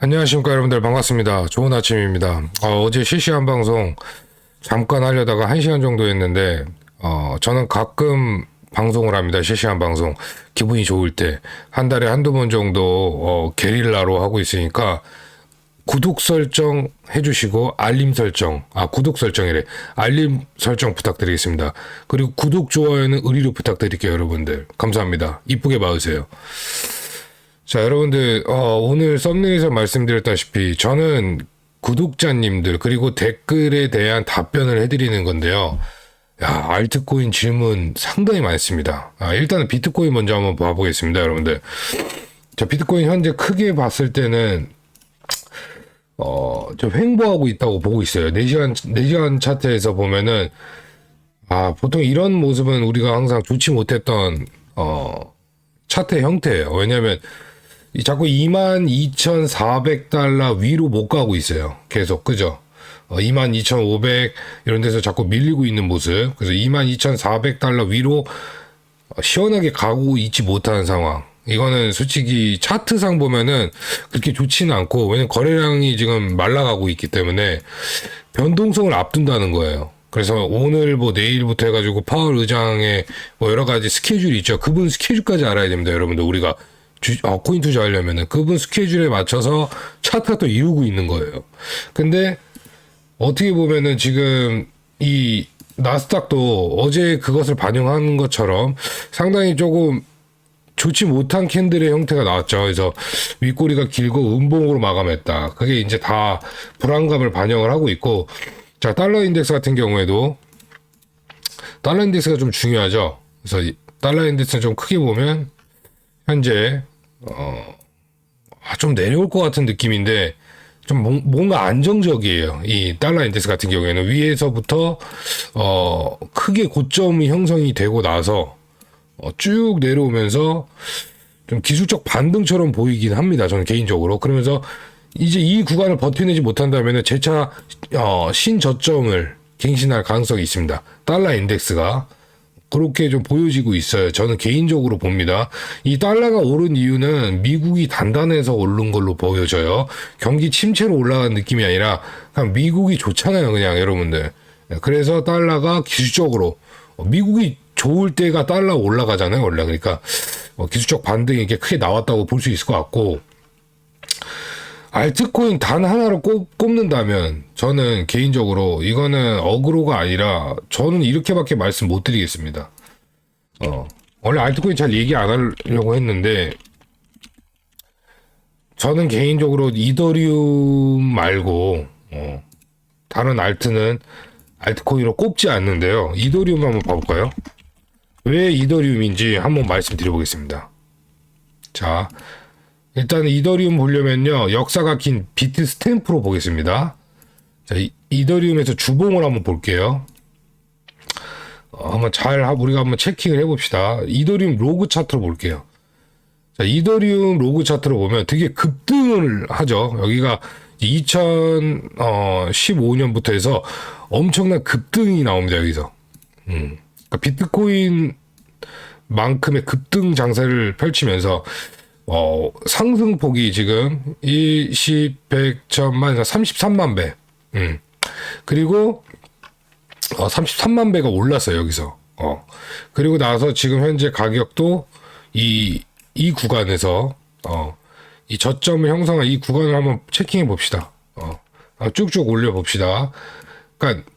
안녕하십니까 여러분들, 반갑습니다. 좋은 아침입니다. 어제 실시간 방송 잠깐 하려다가 1시간 정도 했는데, 저는 가끔 방송을 합니다. 실시간 방송. 기분이 좋을 때. 한 달에 한두 번 정도 게릴라로 하고 있으니까 구독 설정 해주시고 구독 설정이래. 알림 설정 부탁드리겠습니다. 그리고 구독, 좋아요는 의리로 부탁드릴게요, 여러분들. 감사합니다. 이쁘게 봐주세요. 자, 여러분들, 오늘 썸네일에서 말씀드렸다시피 저는 구독자님들 그리고 댓글에 대한 답변을 해드리는 건데요. 야, 알트코인 질문 상당히 많습니다. 일단은 비트코인 먼저 한번 봐보겠습니다, 여러분들. 자, 비트코인 현재 크게 봤을 때는 좀 횡보하고 있다고 보고 있어요. 4시간 차트에서 보면은 보통 이런 모습은 우리가 항상 좋지 못했던 차트의 형태예요. 왜냐면 자꾸 22,400달러 위로 못 가고 있어요. 계속, 그죠? 22,500 이런 데서 자꾸 밀리고 있는 모습. 그래서 22,400달러 위로 시원하게 가고 있지 못하는 상황. 이거는 솔직히 차트상 보면은 그렇게 좋지는 않고, 왜냐면 거래량이 지금 말라가고 있기 때문에 변동성을 앞둔다는 거예요. 그래서 오늘 내일부터 해가지고 파월 의장의 여러 가지 스케줄이 있죠. 그분 스케줄까지 알아야 됩니다, 여러분들. 우리가 코인 투자하려면은 그분 스케줄에 맞춰서 차트가 또 이루고 있는 거예요. 근데 어떻게 보면은 지금 이 나스닥도 어제 그것을 반영한 것처럼 상당히 조금 좋지 못한 캔들의 형태가 나왔죠. 그래서 윗꼬리가 길고 음봉으로 마감했다. 그게 이제 다 불안감을 반영을 하고 있고, 자, 달러 인덱스 같은 경우에도 달러 인덱스가 좀 중요하죠. 그래서 달러 인덱스는 좀 크게 보면 현재 좀 내려올 것 같은 느낌인데 좀 뭔가 안정적이에요. 이 달러 인덱스 같은 경우에는 위에서부터 크게 고점이 형성이 되고 나서 쭉 내려오면서 좀 기술적 반등처럼 보이긴 합니다. 저는 개인적으로. 그러면서 이제 이 구간을 버텨내지 못한다면 재차 신저점을 갱신할 가능성이 있습니다. 달러 인덱스가 그렇게 좀 보여지고 있어요. 저는 개인적으로 봅니다. 이 달러가 오른 이유는 미국이 단단해서 오른 걸로 보여져요. 경기 침체로 올라간 느낌이 아니라 그냥 미국이 좋잖아요, 그냥 여러분들. 그래서 달러가 기술적으로 미국이 좋을 때가 달러 올라가잖아요, 원래. 그러니까 기술적 반등이 이렇게 크게 나왔다고 볼 수 있을 것 같고, 알트코인 단 하나로 꼽는다면 저는 개인적으로 이거는 어그로가 아니라 저는 이렇게밖에 말씀 못 드리겠습니다. 원래 알트코인 잘 얘기 안 하려고 했는데 저는 개인적으로 이더리움 말고 다른 알트코인으로 꼽지 않는데요. 이더리움 한번 봐볼까요? 왜 이더리움인지 한번 말씀드려보겠습니다. 자, 일단 이더리움 보려면요, 역사가 긴 비트 스탬프로 보겠습니다. 자, 이더리움에서 주봉을 한번 볼게요. 우리가 한번 체킹을 해봅시다. 이더리움 로그 차트로 볼게요. 자, 이더리움 로그 차트로 보면 되게 급등을 하죠. 여기가 2015년부터 해서 엄청난 급등이 나옵니다, 여기서. 그러니까 비트코인만큼의 급등 장세를 펼치면서 상승폭이 지금 20, 100, 1000만, 33만 배. 그리고 33만 배가 올랐어요, 여기서. 그리고 나서 지금 현재 가격도 이 구간에서 이 저점을 형성한 이 구간을 한번 체킹해 봅시다. 쭉쭉 올려 봅시다. 그러니까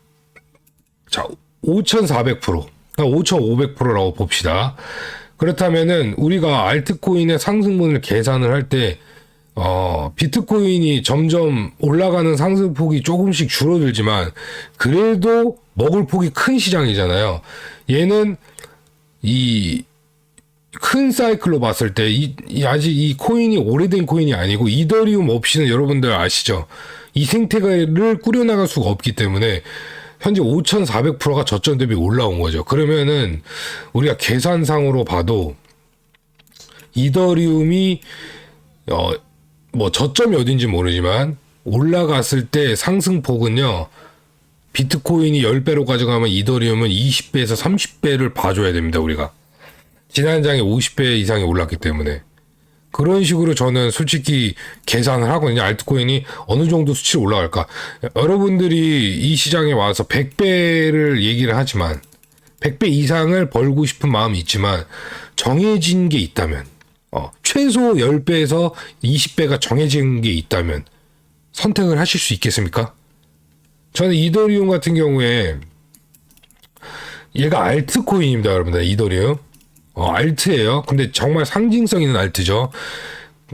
자, 5,400%, 5,500%라고 봅시다. 그렇다면은 우리가 알트코인의 상승분을 계산을 할 때 비트코인이 점점 올라가는 상승폭이 조금씩 줄어들지만 그래도 먹을 폭이 큰 시장이잖아요. 얘는 이 큰 사이클로 봤을 때 아직 이 코인이 오래된 코인이 아니고 이더리움 없이는 여러분들 아시죠? 이 생태계를 꾸려나갈 수가 없기 때문에 현재 5,400%가 저점 대비 올라온 거죠. 그러면은 우리가 계산상으로 봐도 이더리움이 저점이 어딘지 모르지만 올라갔을 때 상승폭은요, 비트코인이 10배로 가져가면 이더리움은 20배에서 30배를 봐줘야 됩니다, 우리가. 지난 장에 50배 이상이 올랐기 때문에. 그런 식으로 저는 솔직히 계산을 하거든요. 알트코인이 어느 정도 수치로 올라갈까. 여러분들이 이 시장에 와서 100배를 얘기를 하지만 100배 이상을 벌고 싶은 마음이 있지만 정해진 게 있다면 최소 10배에서 20배가 정해진 게 있다면 선택을 하실 수 있겠습니까? 저는 이더리움 같은 경우에 얘가 알트코인입니다, 여러분들. 이더리움. 알트예요. 근데 정말 상징성 있는 알트죠.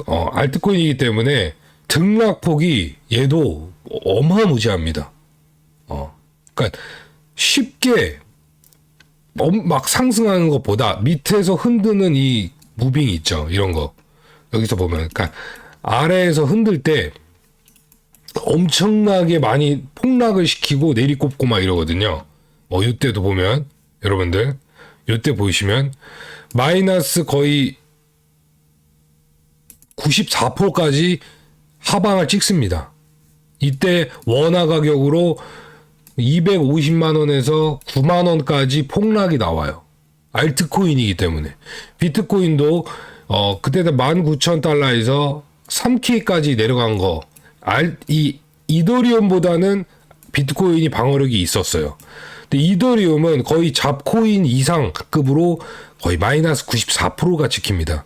알트코인이기 때문에 등락폭이 얘도 어마무지합니다. 그러니까 쉽게 막 상승하는 것보다 밑에서 흔드는 이 무빙이 있죠. 이런 거. 여기서 보면, 그러니까 아래에서 흔들 때 엄청나게 많이 폭락을 시키고 내리꼽고 막 이러거든요. 이때도 보면 여러분들 이때 보시면 마이너스 거의 94%까지 하방을 찍습니다. 이때 원화 가격으로 250만 원에서 9만 원까지 폭락이 나와요. 알트코인이기 때문에. 비트코인도 그때도 19,000달러에서 3K까지 내려간 거. 이 이더리움보다는 비트코인이 방어력이 있었어요. 근데 이더리움은 거의 잡코인 이상 급으로 거의 마이너스 94%가 지킵니다.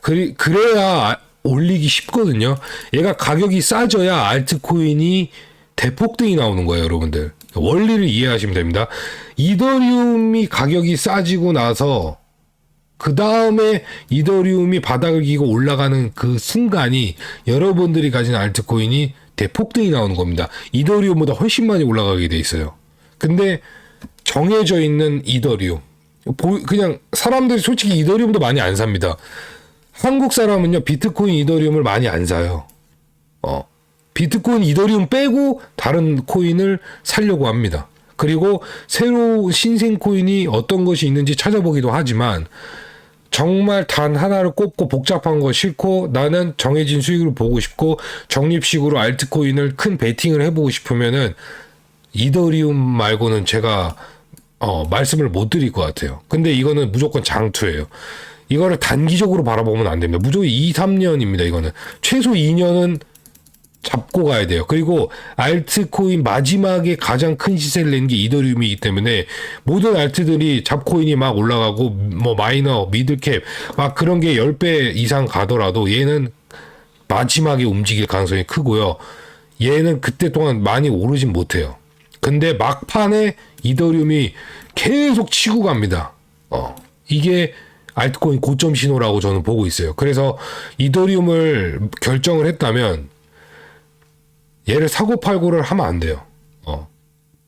그래야 올리기 쉽거든요. 얘가 가격이 싸져야 알트코인이 대폭등이 나오는 거예요, 여러분들. 원리를 이해하시면 됩니다. 이더리움이 가격이 싸지고 나서 그 다음에 이더리움이 바닥을 기고 올라가는 그 순간이 여러분들이 가진 알트코인이 대폭등이 나오는 겁니다. 이더리움보다 훨씬 많이 올라가게 돼 있어요. 근데 정해져 있는 이더리움, 그냥 사람들이 솔직히 이더리움도 많이 안 삽니다. 한국 사람은요, 비트코인 이더리움을 많이 안 사요. 비트코인 이더리움 빼고 다른 코인을 사려고 합니다. 그리고 새로 신생 코인이 어떤 것이 있는지 찾아보기도 하지만 정말 단 하나를 꼽고 복잡한 거 싫고 나는 정해진 수익을 보고 싶고 적립식으로 알트코인을 큰 베팅을 해보고 싶으면은 이더리움 말고는 제가 말씀을 못 드릴 것 같아요. 근데 이거는 무조건 장투예요. 이거를 단기적으로 바라보면 안 됩니다. 무조건 2, 3년입니다. 이거는 최소 2년은 잡고 가야 돼요. 그리고 알트코인 마지막에 가장 큰 시세를 낸 게 이더리움이기 때문에 모든 알트들이 잡코인이 막 올라가고 뭐 마이너, 미들캡 막 그런 게 10배 이상 가더라도 얘는 마지막에 움직일 가능성이 크고요. 얘는 그때 동안 많이 오르진 못해요. 근데 막판에 이더리움이 계속 치고 갑니다. 이게 알트코인 고점 신호라고 저는 보고 있어요. 그래서 이더리움을 결정을 했다면 얘를 사고 팔고를 하면 안 돼요.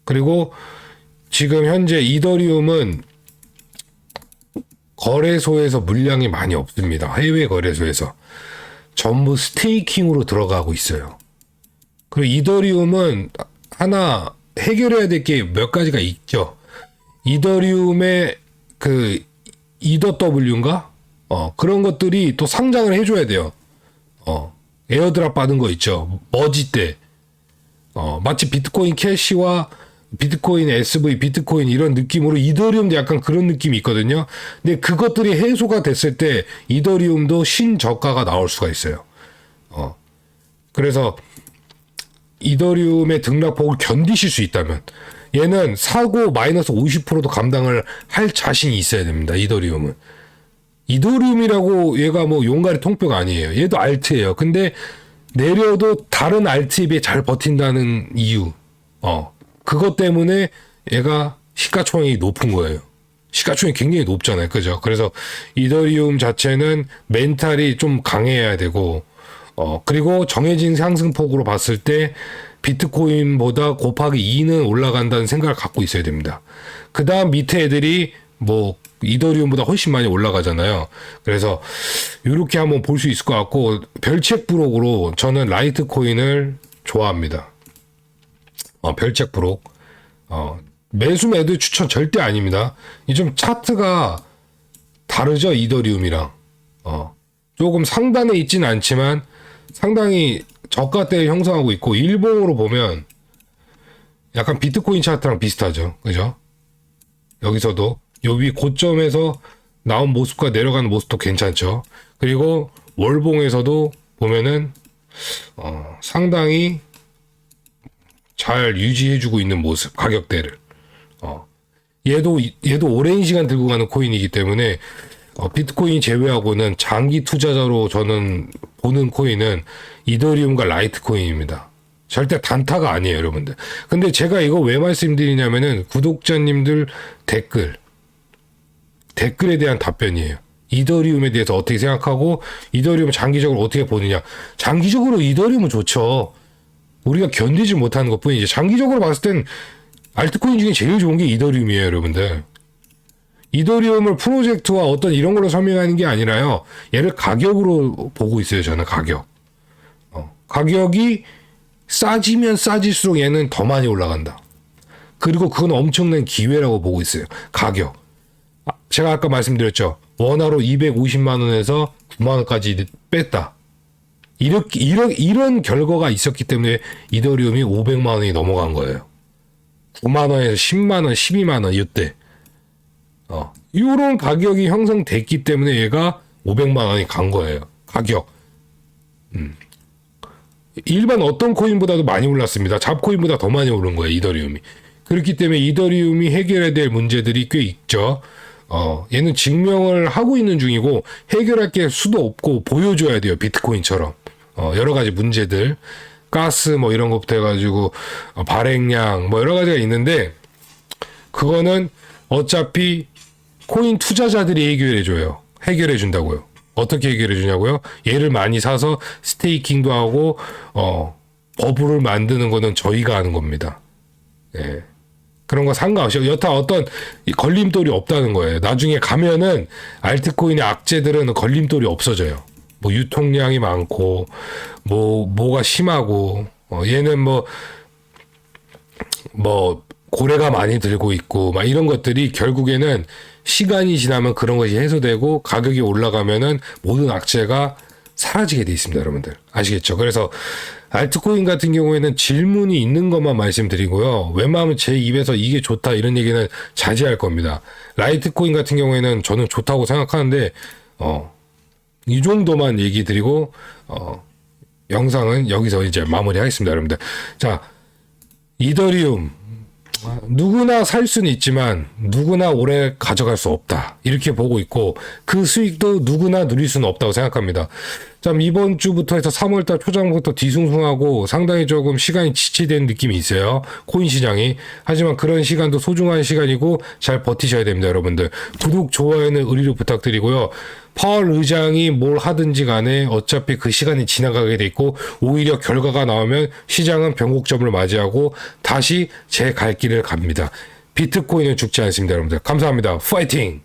그리고 지금 현재 이더리움은 거래소에서 물량이 많이 없습니다. 해외 거래소에서. 전부 스테이킹으로 들어가고 있어요. 그리고 이더리움은 하나 해결해야 될 게 몇 가지가 있죠. 이더리움의 그 E더W인가? 그런 것들이 또 상장을 해줘야 돼요. 에어드랍 받은 거 있죠. 머지 때. 마치 비트코인 캐시와 비트코인 SV, 비트코인 이런 느낌으로 이더리움도 약간 그런 느낌이 있거든요. 근데 그것들이 해소가 됐을 때 이더리움도 신저가가 나올 수가 있어요. 그래서 이더리움의 등락폭을 견디실 수 있다면 얘는 사고 마이너스 50%도 감당을 할 자신이 있어야 됩니다. 이더리움은. 이더리움이라고 얘가 뭐 용가리 통뼈가 아니에요. 얘도 알트예요. 근데 내려도 다른 알트에 비해 잘 버틴다는 이유. 그것 때문에 얘가 시가총액이 높은 거예요. 시가총액이 굉장히 높잖아요. 그죠? 그래서 이더리움 자체는 멘탈이 좀 강해야 되고, 그리고 정해진 상승폭으로 봤을 때 비트코인보다 곱하기 2는 올라간다는 생각을 갖고 있어야 됩니다. 그 다음 밑에 애들이 뭐 이더리움보다 훨씬 많이 올라가잖아요. 그래서 이렇게 한번 볼 수 있을 것 같고, 별책 브록으로 저는 라이트코인을 좋아합니다. 별책 브록. 매수 매도 추천 절대 아닙니다. 이 좀 차트가 다르죠, 이더리움이랑. 조금 상단에 있지는 않지만 상당히 저가대를 형성하고 있고, 일봉으로 보면 약간 비트코인 차트랑 비슷하죠. 그죠? 여기서도 요 위 고점에서 나온 모습과 내려가는 모습도 괜찮죠. 그리고 월봉에서도 보면은 상당히 잘 유지해주고 있는 모습, 가격대를. 얘도 오랜 시간 들고 가는 코인이기 때문에 비트코인 제외하고는 장기 투자자로 저는 보는 코인은 이더리움과 라이트코인입니다. 절대 단타가 아니에요, 여러분들. 근데 제가 이거 왜 말씀드리냐면은 구독자님들 댓글에 대한 답변이에요. 이더리움에 대해서 어떻게 생각하고 이더리움 장기적으로 어떻게 보느냐. 장기적으로 이더리움은 좋죠. 우리가 견디지 못하는 것뿐이지. 장기적으로 봤을 땐 알트코인 중에 제일 좋은 게 이더리움이에요, 여러분들. 이더리움을 프로젝트와 어떤 이런 걸로 설명하는 게 아니라요. 얘를 가격으로 보고 있어요, 저는 가격. 가격이 싸지면 싸질수록 얘는 더 많이 올라간다. 그리고 그건 엄청난 기회라고 보고 있어요. 가격. 제가 아까 말씀드렸죠. 원화로 250만 원에서 9만 원까지 뺐다. 이런 결과가 있었기 때문에 이더리움이 500만 원이 넘어간 거예요. 9만 원에서 10만 원, 12만 원 이때. 이런 가격이 형성됐기 때문에 얘가 500만 원이 간 거예요. 가격. 일반 어떤 코인보다도 많이 올랐습니다. 잡코인보다 더 많이 오른 거예요, 이더리움이. 그렇기 때문에 이더리움이 해결해야 될 문제들이 꽤 있죠. 얘는 증명을 하고 있는 중이고 해결할 게 수도 없고 보여줘야 돼요, 비트코인처럼. 여러 가지 문제들, 가스 뭐 이런 것부터 해가지고 발행량 뭐 여러 가지가 있는데 그거는 어차피 코인 투자자들이 해결해 준다고요. 어떻게 해결해 주냐고요? 얘를 많이 사서 스테이킹도 하고 버블을 만드는 거는 저희가 하는 겁니다. 예. 그런 거 상관없이 여타 어떤 걸림돌이 없다는 거예요. 나중에 가면은 알트코인의 악재들은 걸림돌이 없어져요. 뭐 유통량이 많고 뭐가 심하고 얘는 뭐 고래가 많이 들고 있고 막 이런 것들이 결국에는 시간이 지나면 그런 것이 해소되고 가격이 올라가면은 모든 악재가 사라지게 돼 있습니다, 여러분들. 아시겠죠? 그래서 알트코인 같은 경우에는 질문이 있는 것만 말씀드리고요. 웬만하면 제 입에서 이게 좋다 이런 얘기는 자제할 겁니다. 라이트코인 같은 경우에는 저는 좋다고 생각하는데 이 정도만 얘기 드리고 영상은 여기서 이제 마무리하겠습니다, 여러분들. 자, 이더리움 누구나 살 수는 있지만 누구나 오래 가져갈 수 없다 이렇게 보고 있고 그 수익도 누구나 누릴 수는 없다고 생각합니다. 참 이번 주부터 해서 3월달 초장부터 뒤숭숭하고 상당히 조금 시간이 지체된 느낌이 있어요, 코인 시장이. 하지만 그런 시간도 소중한 시간이고 잘 버티셔야 됩니다, 여러분들. 구독 좋아요는 의리로 부탁드리고요. 파월 의장이 뭘 하든지 간에 어차피 그 시간이 지나가게 돼 있고 오히려 결과가 나오면 시장은 변곡점을 맞이하고 다시 제 갈 길을 갑니다. 비트코인은 죽지 않습니다, 여러분들. 감사합니다. 파이팅!